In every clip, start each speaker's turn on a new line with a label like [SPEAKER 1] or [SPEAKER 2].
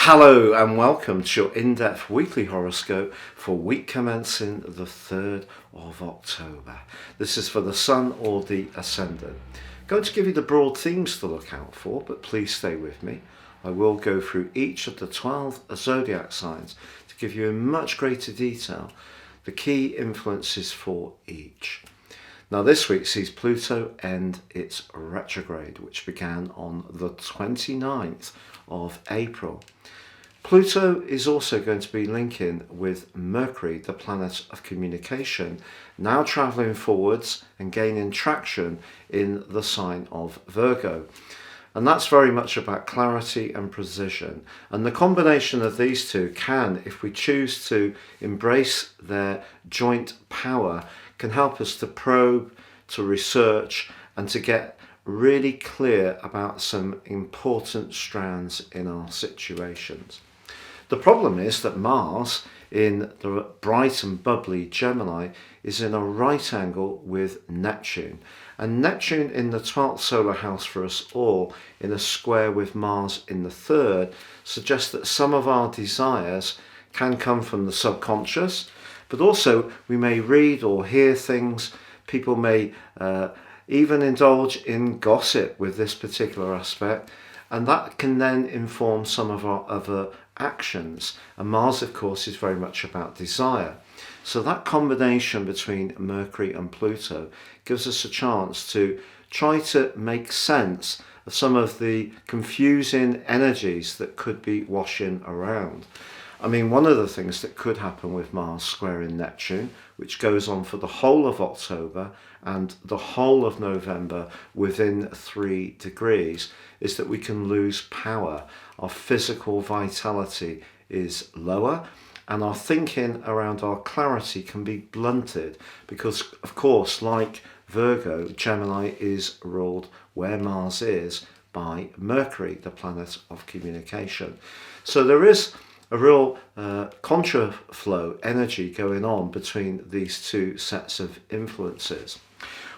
[SPEAKER 1] Hello and welcome to your in-depth weekly horoscope for week commencing the 3rd of October. This is for the Sun or the Ascendant. Going to give you the broad themes to look out for, but please stay with me. I will go through each of the 12 zodiac signs to give you in much greater detail the key influences for each. Now this week sees Pluto end its retrograde, which began on the 29th of April. Pluto is also going to be linking with Mercury, the planet of communication, now travelling forwards and gaining traction in the sign of Virgo. And that's very much about clarity and precision. And the combination of these two can, if we choose to embrace their joint power, can help us to probe, to research, and to get really clear about some important strands in our situations. The problem is that Mars in the bright and bubbly Gemini is in a right angle with Neptune. And Neptune in the 12th solar house for us all, in a square with Mars in the 3rd, suggests that some of our desires can come from the subconscious, but also we may read or hear things. People may even indulge in gossip with this particular aspect, and that can then inform some of our other actions. And Mars, of course, is very much about desire. So that combination between Mercury and Pluto gives us a chance to try to make sense of some of the confusing energies that could be washing around. I mean, one of the things that could happen with Mars squaring Neptune, which goes on for the whole of October and the whole of November within 3 degrees, is that we can lose power. Our physical vitality is lower, and our thinking around our clarity can be blunted because, of course, like Virgo, Gemini is ruled where Mars is by Mercury, the planet of communication. So there is a real contraflow energy going on between these two sets of influences.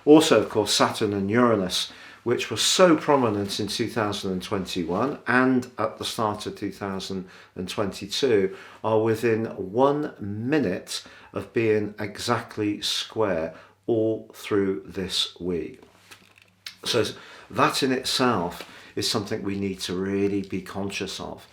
[SPEAKER 1] Also, of course, Saturn and Uranus, which were so prominent in 2021 and at the start of 2022, are within 1 minute of being exactly square all through this week. So that in itself is something we need to really be conscious of.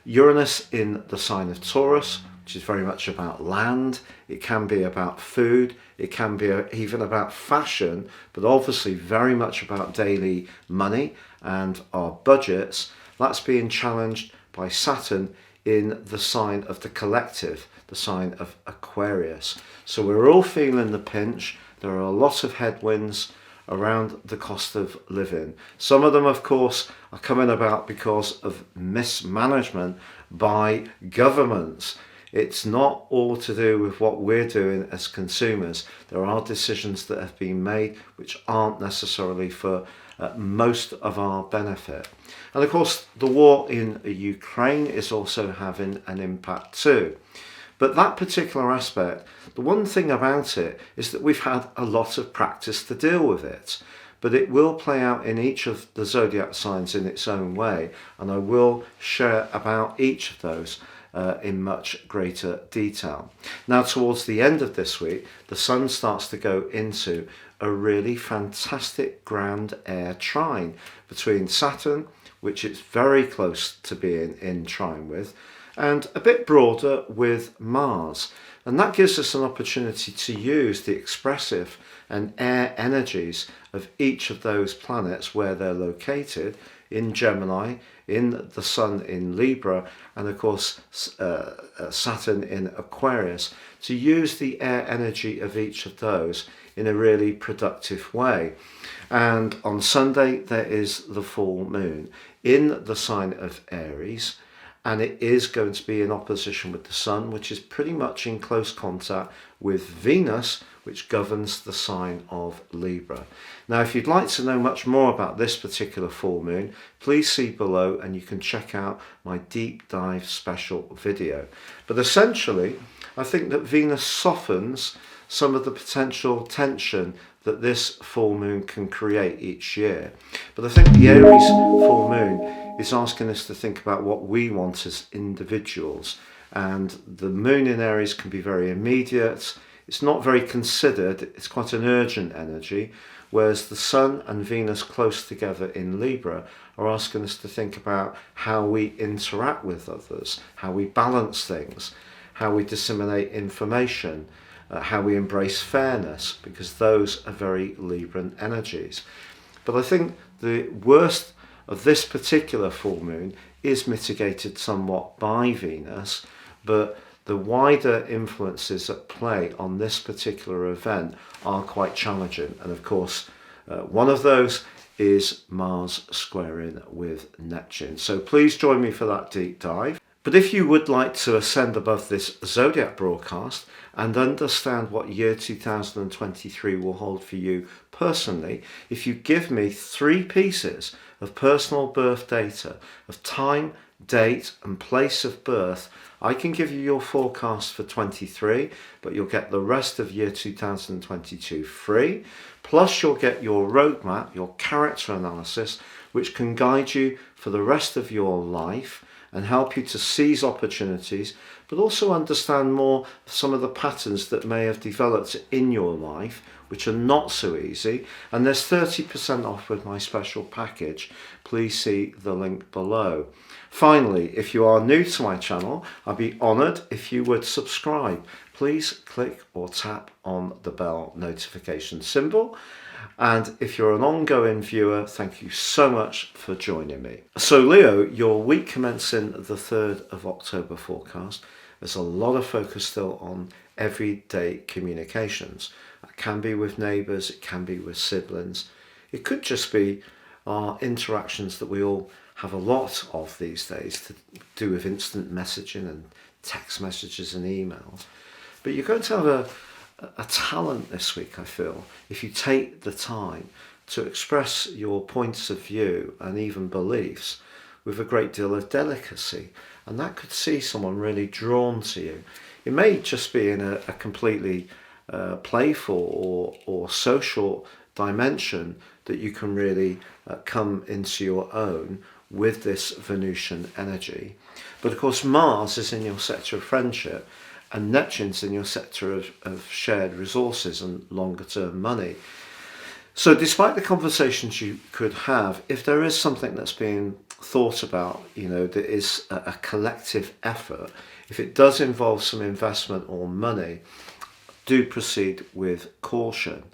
[SPEAKER 1] Uranus in the sign of Taurus, which is very much about land. It can be about food. It can be even about fashion, but obviously very much about daily money and our budgets. That's being challenged by Saturn in the sign of the collective, the sign of Aquarius. So we're all feeling the pinch. There are a lot of headwinds around the cost of living. Some of them, of course, are coming about because of mismanagement by governments. It's not all to do with what we're doing as consumers. There are decisions that have been made which aren't necessarily for most of our benefit. And of course, the war in Ukraine is also having an impact too. But that particular aspect, the one thing about it is that we've had a lot of practice to deal with it. But it will play out in each of the zodiac signs in its own way. And I will share about each of those in much greater detail. Now, towards the end of this week, the Sun starts to go into a really fantastic grand air trine between Saturn, which it's very close to being in trine with, and a bit broader with Mars. And that gives us an opportunity to use the expressive and air energies of each of those planets where they're located, in Gemini, in the Sun in Libra, and of course Saturn in Aquarius, to use the air energy of each of those in a really productive way. And on Sunday there is the full moon in the sign of Aries, and it is going to be in opposition with the Sun, which is pretty much in close contact with Venus, which governs the sign of Libra. Now, if you'd like to know much more about this particular full moon, please see below and you can check out my deep dive special video. But essentially, I think that Venus softens some of the potential tension that this full moon can create each year. But I think the Aries full moon is asking us to think about what we want as individuals. And the moon in Aries can be very immediate. It's not very considered. It's quite an urgent energy. Whereas the Sun and Venus close together in Libra are asking us to think about how we interact with others, how we balance things, how we disseminate information, how we embrace fairness, because those are very Libran energies. But I think the worst of this particular full moon is mitigated somewhat by Venus, but the wider influences at play on this particular event are quite challenging. And of course, one of those is Mars squaring with Neptune. So please join me for that deep dive. But if you would like to ascend above this zodiac broadcast and understand what year 2023 will hold for you personally, if you give me 3 pieces of personal birth data of time, date and place of birth, I can give you your forecast for 23, but you'll get the rest of year 2022 free. Plus you'll get your roadmap, your character analysis, which can guide you for the rest of your life and help you to seize opportunities, but also understand more some of the patterns that may have developed in your life, which are not so easy. And there's 30% off with my special package. Please see the link below. Finally, if you are new to my channel, I'd be honoured if you would subscribe. Please click or tap on the bell notification symbol. And if you're an ongoing viewer, thank you so much for joining me. So Leo, your week commencing the 3rd of October forecast, there's a lot of focus still on everyday communications. It can be with neighbours, it can be with siblings. It could just be our interactions that we all have a lot of these days to do with instant messaging and text messages and emails. But you're going to have a talent this week, I feel, if you take the time to express your points of view and even beliefs with a great deal of delicacy. And that could see someone really drawn to you. It may just be in a completely playful or social dimension that you can really come into your own with this Venusian energy. But of course Mars is in your sector of friendship and Neptune's in your sector of shared resources and longer term money. So despite the conversations you could have, if there is something that's being thought about, that is a collective effort, if it does involve some investment or money, do proceed with caution.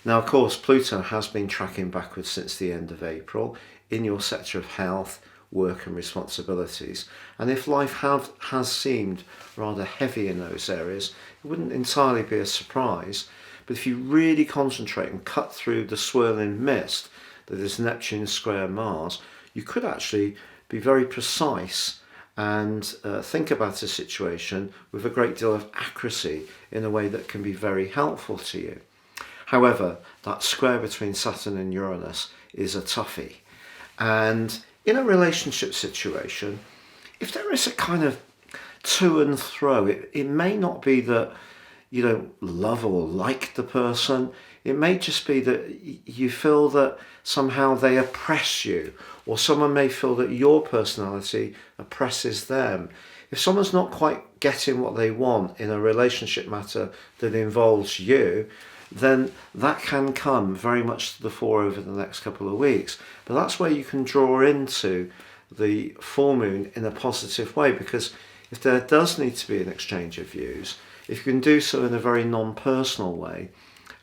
[SPEAKER 1] Now, of course, Pluto has been tracking backwards since the end of April in your sector of health, work and responsibilities. And if life has seemed rather heavy in those areas, it wouldn't entirely be a surprise. But if you really concentrate and cut through the swirling mist that is Neptune square Mars, you could actually be very precise and think about a situation with a great deal of accuracy in a way that can be very helpful to you. However, that square between Saturn and Uranus is a toughie. And in a relationship situation, if there is a kind of to and fro, it may not be that you don't love or like the person. It may just be that you feel that somehow they oppress you, or someone may feel that your personality oppresses them. If someone's not quite getting what they want in a relationship matter that involves you, then that can come very much to the fore over the next couple of weeks. But that's where you can draw into the full moon in a positive way, because if there does need to be an exchange of views, if you can do so in a very non-personal way,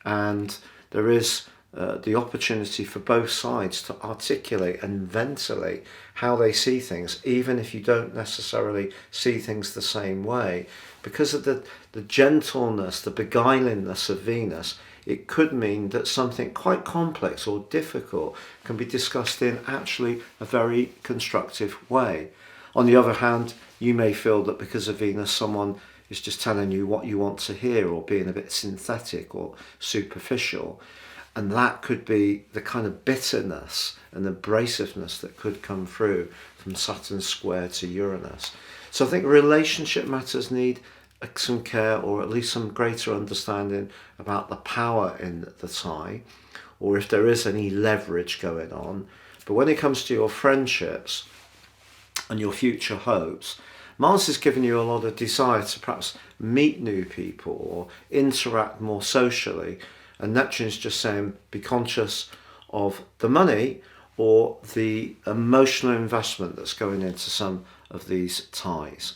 [SPEAKER 1] and there is the opportunity for both sides to articulate and ventilate how they see things, even if you don't necessarily see things the same way, because of the gentleness, the beguilingness of Venus, it could mean that something quite complex or difficult can be discussed in actually a very constructive way. On the other hand, you may feel that because of Venus, someone is just telling you what you want to hear, or being a bit synthetic or superficial. And that could be the kind of bitterness and abrasiveness that could come through from Saturn square to Uranus. So I think relationship matters need some care, or at least some greater understanding about the power in the tie, or if there is any leverage going on. But when it comes to your friendships and your future hopes, Mars is giving you a lot of desire to perhaps meet new people or interact more socially. And Neptune's just saying, be conscious of the money or the emotional investment that's going into some of these ties.